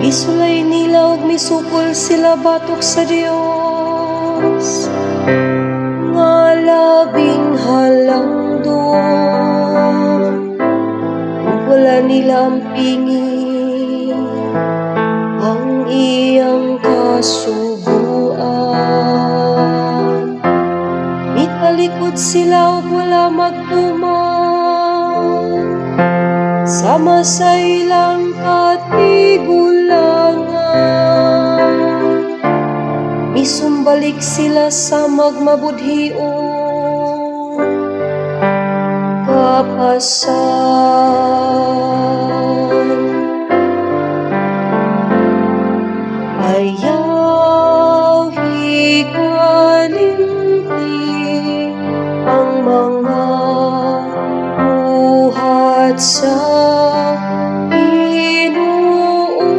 Isulay nila og misukol sila batok sa Dios, nga labing halangdon. Wala nila ampingi ang iyang kasubuan. Mitalikod sila og wala magtuman, sama sa ilang katigulangan. Misumbalik sila sa magmabudhion, kapasan. Ayaw hikalimti ang mga buhat sa Ginoo.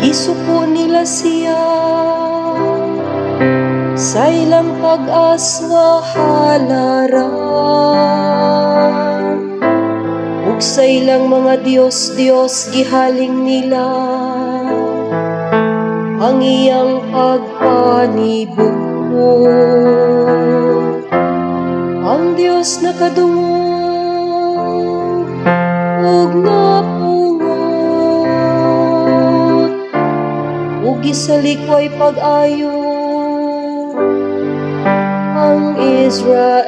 Gisuko nila siya sa ilang pag-as nga halaran, ug sa ilang mga Dios-Dios gihaling nila ang iyang pagpanibugho. Ang Dios nakadungog ug napungot, ug gisalikway pag-ayo ang Israel.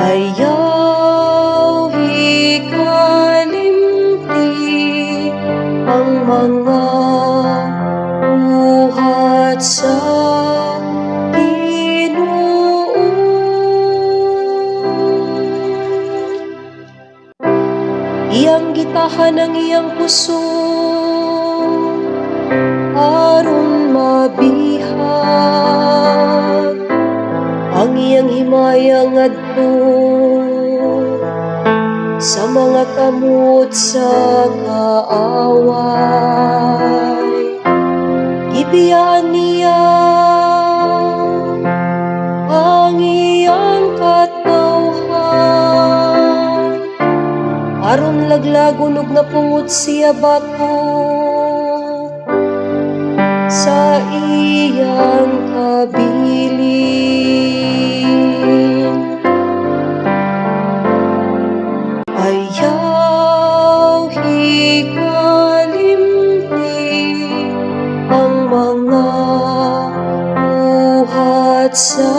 Ayaw hikalimti ang mga buhat sa Ginoo. Iyang gitahan ang iyang puso aron mabihag ang iyang himaya ngadto sa mga kamot sa kaaway. Gibiyaan niya ang iyang katawhan, aron laglagon ug napungot siya bato sa iyang kabilin. Ayaw hikalimti ang mga buhat sa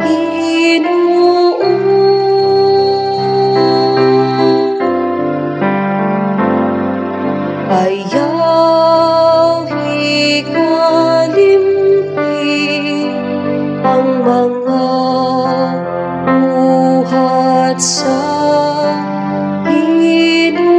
Ginoo. Ayaw hikalimti ang mga buhat sa Ginoo.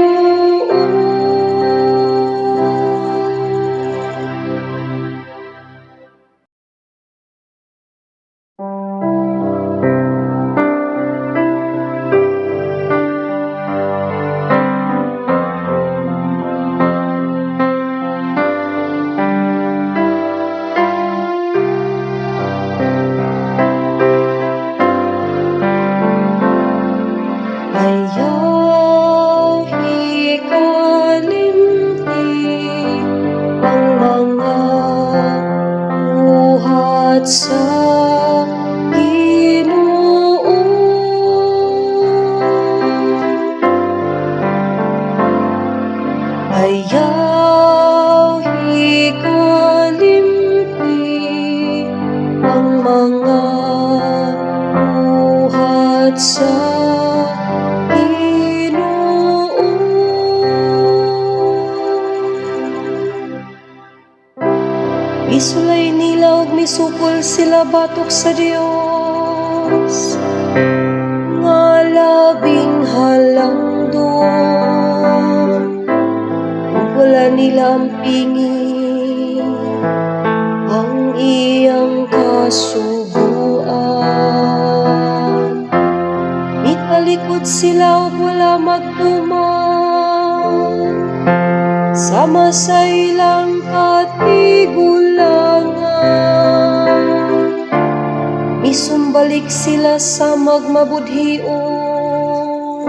Ayaw hikalimti ang mga buhat sa Ginoo. Ayaw hikalimti ang mga buhat sa Isulay nila og misukol sila batok sa Dios, nga labing halangdon. Wala nila ampingi ang iyang kasubuan. Mitalikod sila og wala magtuman, sama sa ilang katigulangan. sambalik sila sa magmabudhiong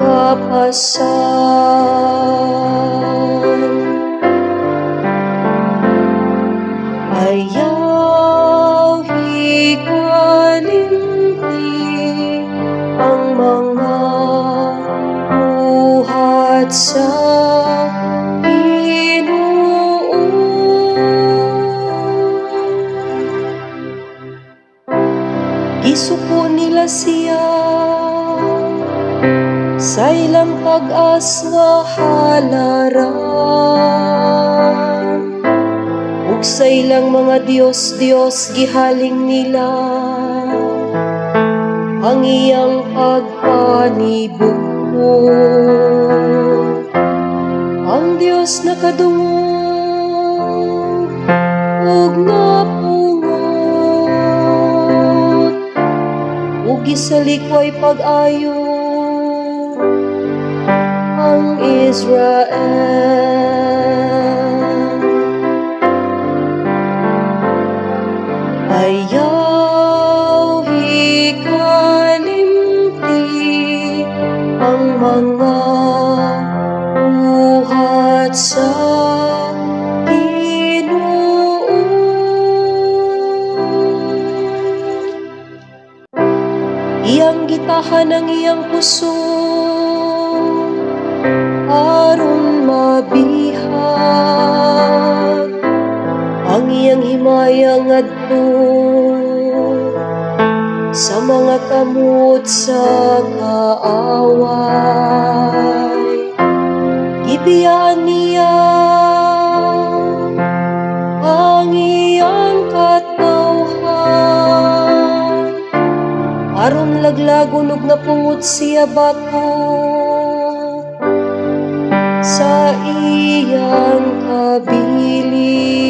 kapasan. Ayaw hikalimti ang mga buhat sa Ginoo. Gisuko nila siya sa ilang pag-as nga halaran, ug sa ilang mga Dios gihaling nila ang iyang pagpanibugho. Ang Dios nakadungog ug napungot, ug gisalikoy pag-ayo ang Israel. Ayaw hikalimti ang mga buhat sa Ginoo. Iyang gitahan ang iyang puso aron mabihag ang iyang himaya ngadto sa mga kamot sa kaaway. Gibiyaan niya ang iyang katawhan aron laglagon ug napungot siya bato sa iyang kabilin.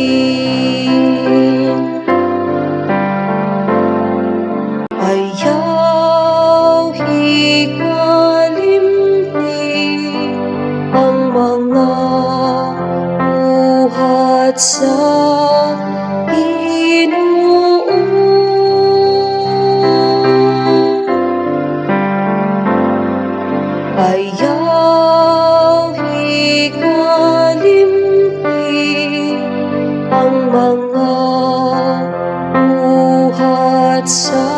Ayaw hikalimti ang mga buhat sa Ginoo. Ayaw hikalimti ang mga buhat sa